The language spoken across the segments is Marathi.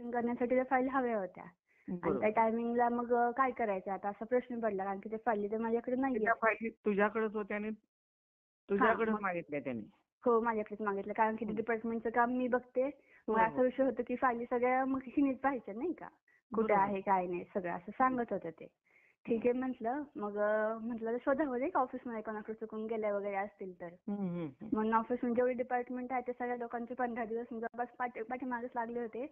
करण्यासाठी त्या फाईल हव्या होत्या. आणि त्या टायमिंगला मग काय करायचं आता असा प्रश्न पडला, कारण की त्या फायली तर माझ्याकडे नाहीये. त्या फायली तुझ्याकडेच होत्या आणि तुझ्याकडेच मागितल्या त्यांनी. हो, माझ्याकडेच मागितलं, कारण की डिपार्टमेंटचं काम मी बघते. मग असा विषय होतो की फायली सगळ्या मग हिनीच पाहिजे नाही का, कुठे आहे काय नाही सगळं असं सांगत होते ते. ठीक आहे म्हटलं. मग म्हटलं शोधावं नाही का ऑफिसमध्ये कोणाकडे चुकून गेल्या वगैरे असतील तर. म्हणून ऑफिसमध्ये जेवढे डिपार्टमेंट आहे ते सगळ्या लोकांचे 15 दिवस जवळपास पाठीमागेच लागले होते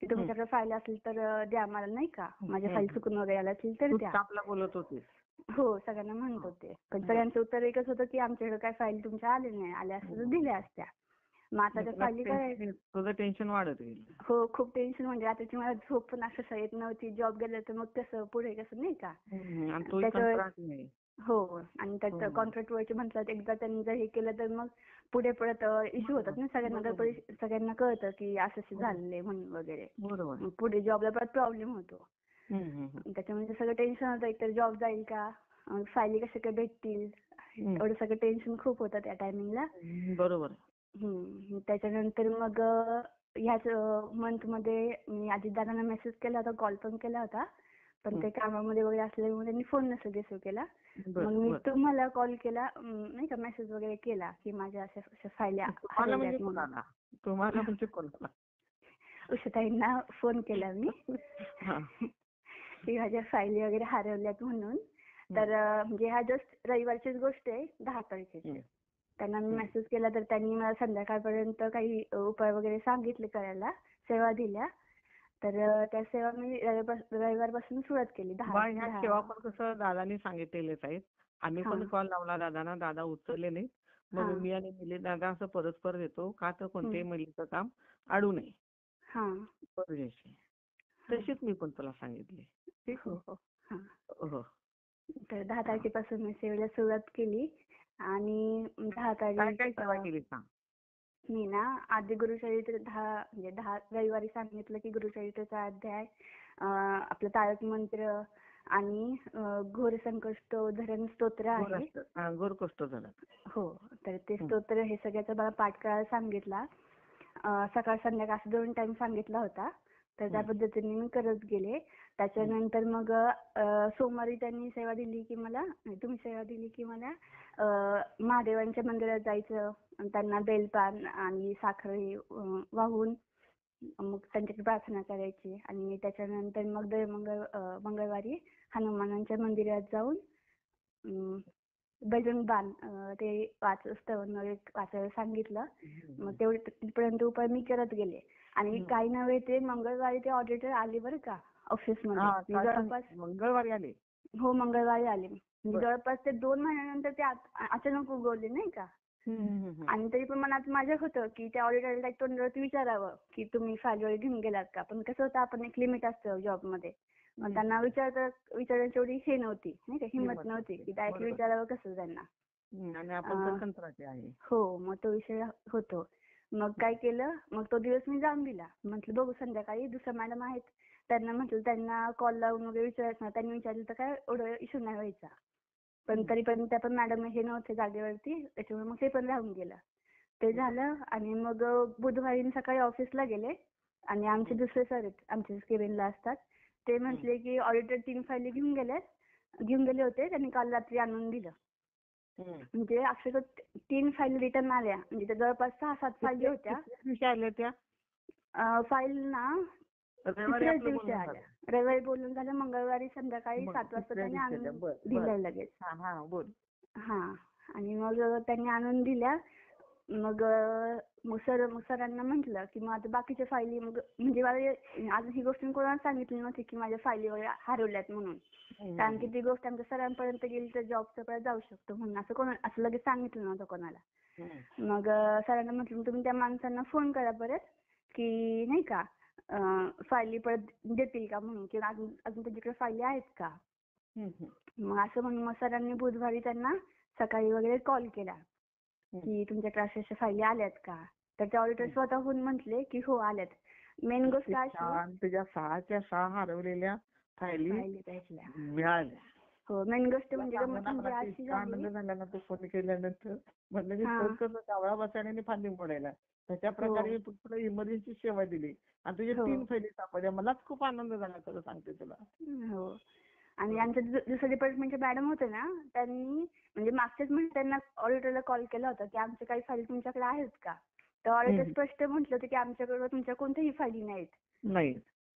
की तुमच्याकडे फाईल असेल तर द्या मला नाही का, माझ्या फाईल चुकून वगैरे आल्या असतील तर द्या. आपला बोलत होते. हो, सगळ्यांना म्हणत होते. पण सगळ्यांचं उत्तर एकच होतं की आमच्याकडे काय फाईल तुमच्या आले नाही, आल्या असत्या तर दिल्या असत्या. मग आता त्या फायली काय, तुझं टेन्शन वाढत गेलं. हो, खूप टेन्शन. म्हणजे आता मला झोप पण असं येत नव्हती. जॉब गेलं तर मग कसं पुढे कसं नाही का. त्याच्यावर हो, आणि त्यात कॉन्ट्रॅक्ट वरचे म्हटलं एकदा त्यांनी जर हे केलं तर मग पुढे परत इश्यू होतात ना सगळ्यांना. सगळ्यांना कळतं की असं झालेलं म्हणून वगैरे. बरोबर. पुढे जॉबला परत प्रॉब्लेम होतो. त्याच्यामध्ये सगळं टेन्शन होतं. एकतर जॉब जाईल का, फायली कशा काय भेटतील, एवढं सगळं टेन्शन खूप होतं त्या टायमिंगला. बरोबर. त्याच्यानंतर मग ह्याच मंथ मध्ये मी अजितदादांना मेसेज केला होता, कॉल पण केला होता, पण ते कामामध्ये वगैरे असल्यामुळे त्यांनी फोन नसेल रिसिव्ह केला. मग मी तुम्हाला कॉल केला नाही का, मेसेज वगैरे केला की माझ्या अशा फायली हरवल्यात म्हणून. तुम्हाला म्हणजे कोणाला? उषाताईंना फोन केला मी की माझ्या फायली वगैरे हरवल्यात म्हणून. तर म्हणजे ह्या जस्ट रविवारचीच गोष्ट आहे, 10 तारखेची. त्यांना मी मेसेज केला तर त्यांनी मला संध्याकाळपर्यंत काही उपाय वगैरे सांगितले करायला, सेवा दिल्या. तर त्या सेवा मी रविवारपासून सुरुवात केली. ह्या सेवा पण कसं दादांनी सांगितलेलेच आहेत. आम्ही पण कॉल लावला दादांना, दादा उचलले नाही. मग मी आणि मिलिंद दादा असं परस्पर देतो का, तर कोणत्याही मुलीचं काम अडू नये. तशीच मी पण तुला सांगितले. ठीक हो. तर 10 तारखेपासून मी सेवेला सुरुवात केली. आणि 10 तारखेला मी ना आधी गुरुचरित्र 10 रविवारी सांगितलं की गुरुचरित्रचा अध्याय, आपलं तारक मंत्र आणि घोर संकटोद्धरण स्तोत्र आहे. हो, तर ते स्तोत्र हे सगळ्याचा मला पाठ करायला सांगितला. सकाळ संध्याकाळ असं 2 टाइम सांगितला होता. तर त्या पद्धतीने मी करत गेले. त्याच्यानंतर मग सोमवारी तुम्ही सेवा दिली की मला महादेवांच्या मंदिरात जायचं, त्यांना बेलपान आणि साखर वाहून मग त्यांच्याकडे प्रार्थना करायची. आणि त्याच्यानंतर मग मंगळवारी हनुमानांच्या मंदिरात जाऊन बजरंग बाण ते वाचायला सांगितलं. मग तेवढे तिथपर्यंत उपाय मी करत गेले. आणि काही नव्हे ते मंगळवारी ते ऑडिटर आले बरं का ऑफिसमध्ये. जवळपास मंगळवारी आले. हो, मंगळवारी आले. म्हणजे जवळपास ते 2 महिन्यानंतर ते अचानक उगवले नाही का. आणि तरी पण मनात माझ्या होतं की त्या ऑडिटरला तोंडावरती विचारावं की तुम्ही फाईल वगैरे घेऊन गेलात का. पण कसं होतं, आपण एक लिमिट असतं जॉबमध्ये. मग त्यांना विचारायची एवढी हे नव्हती नाही का, हिंमत नव्हती की डायरेक्ट विचारावं कसं त्यांना. हो, मग तो विषय होतो. मग काय केलं, मग तो दिवस मी जाऊन दिला. म्हटलं बघू संध्याकाळी. दुसऱ्या मॅडम आहेत त्यांना म्हटलं त्यांना कॉल लावून वगैरे विचारायचं ना. त्यांनी विचारलं तर काय एवढं इश्यू नाही व्हायचा. पण तरी पण त्या पण मॅडम हे नव्हते जागेवरती, त्याच्यामुळे मग ते पण राहून गेलं. ते झालं. आणि मग बुधवारी सकाळी ऑफिसला गेले. आणि आमचे दुसरे सर आहेत, आमचे केबिनला असतात, ते म्हटले की ऑडिटर 3 फायली घेऊन गेले होते, त्यांनी काल रात्री आणून दिलं. म्हणजे अक्षरशः 3 फाईल रिटर्न आल्या. म्हणजे जवळपास 6-7 फायली होत्या. फाईल ना तिसऱ्याच दिवशी आल्या. रविवारी बोलून झालं, मंगळवारी संध्याकाळी 7 वाजता त्यांनी आणून दिलं लगेच. आणि मग त्यांनी आणून दिल्या. मग सरांना म्हटलं की मग आता बाकीच्या फायली, मग म्हणजे मला अजून ही गोष्ट कोणाला सांगितली नव्हती की माझ्या फायली वगैरे हरवल्यात म्हणून. कारण की ती गोष्ट आमच्या सरांपर्यंत गेली तर जॉबचं पर्यंत जाऊ शकतो म्हणून असं लगेच सांगितलं नव्हतं कोणाला. मग सरांना म्हटलं तुम्ही त्या माणसांना फोन करा परत की नाही का फायली परत देतील का म्हणून, किंवा अजून त्यांच्याकडे फायली आहेत का. मग असं म्हणून मग सरांनी बुधवारी त्यांना सकाळी वगैरे कॉल केला की तुमच्याकडे अशा फायली आल्यात का. तर ते ऑडिटर स्वतःहून म्हटले की हो आल्यात. मेन गोष्ट तुझ्या 6च्या 6 हरवलेल्या फायली मिळाल्या. हो, मेन गोष्ट म्हणजे सांगू गंमत ना, म्हणजे मला अशी इतका झाली. आनंद झाला ना तू फोन केल्यानंतर. म्हणलं मी हा. फोन करतो कावळा बसायला आणि फांदी मोडायला. त्याच्या प्रकारे मी हो. तुला इमर्जन्सी सेवा दिली आणि तुझे हो. 3 फायली सापडल्या. मलाच खूप आनंद झाला खरं सांगते तुला. हो. आणि हो. आमच्या दुसऱ्या डिपार्टमेंटचे मॅडम होते ना, त्यांनी म्हणजे मागच्याच महिन्यात त्यांना ऑडिटरला कॉल केला होता की आमच्या काही फाईल तुमच्याकडे आहेत का? तर ऑडिटर हम्म. स्पष्ट म्हटलं होतं की आमच्याकडे तुमच्या कोणत्याही फायली नाही.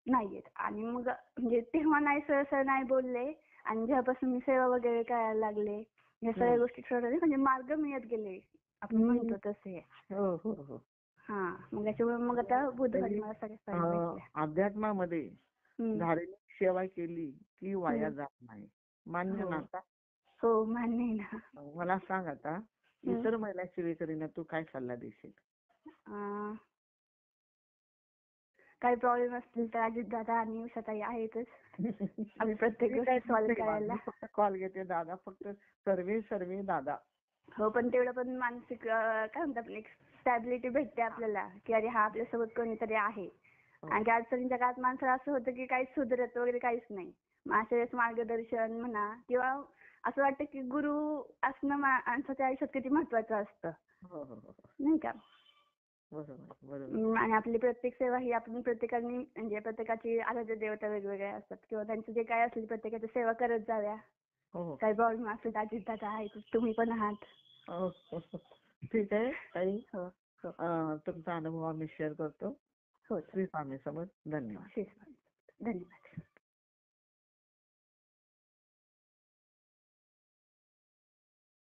नाहीयेत. आणि मग म्हणजे तेव्हा नाही सहसा नाही बोलले आणि जेव्हापासून मी सेवा वगैरे करायला लागले, या सगळ्या हम्म. गोष्टी ठरवले म्हणजे मार्ग मिळत गेले. आपण हम्म. म्हणतो तसे. हो हो हो. हां. मग त्याच्यामुळे मग आता बुधवारी तरी मला सगळ्या फाईल भेटल्या. अध्यात्मामध्ये हं. धार्मिक सेवा केली की वाया हं. जात नाही. मान्य हो. ना आता? हो, मान्य आहे ना. मला सांग आता, हं. इतर महिला सेवेकरींना तू काय सल्ला देशील? अं, काही प्रॉब्लेम असतील तर अजितदादा आणि उषाताई आहेतच. आम्ही प्रत्येक मी गोष्ट काय सॉल्व्ह नाही बा, करायला. मी फक्त कॉल घेते दादा, फक्त सर्वे दादा. हो, पण तेवढं पण मानसिक काय म्हणतात आपण एक स्टॅबिलिटी भेटते आपल्याला, की अरे हा आपल्यासोबत कोणीतरी आहे. हो. आणि अडचणीच्या काळात माणसाला असं होतं की काहीच सुधरत वगैरे काहीच नाही. मग अशा वेळेस मार्गदर्शन म्हणा किंवा असं वाटतं की गुरु असणं माणसाच्या आयुष्यात किती महत्वाचं असतं. हो हो हो. नाही का? बरोबर बरोबर. आणि आपली प्रत्येक सेवा ही आपण प्रत्येकाने म्हणजे प्रत्येकाची आराध्य देवता वेगवेगळ्या असतात किंवा त्यांचं जे काय असेल प्रत्येकाची सेवा करत जाव्या. हो हो. काही प्रॉब्लेम असेल तर अजितदादा आहेत, तुम्ही पण आहात. हो, हो, हो. ठीक आहे ताई. हो. हो. तुमचा अनुभव आम्ही शेअर करतो. हो. श्री स्वामी समर्थ. धन्यवाद. धन्यवाद.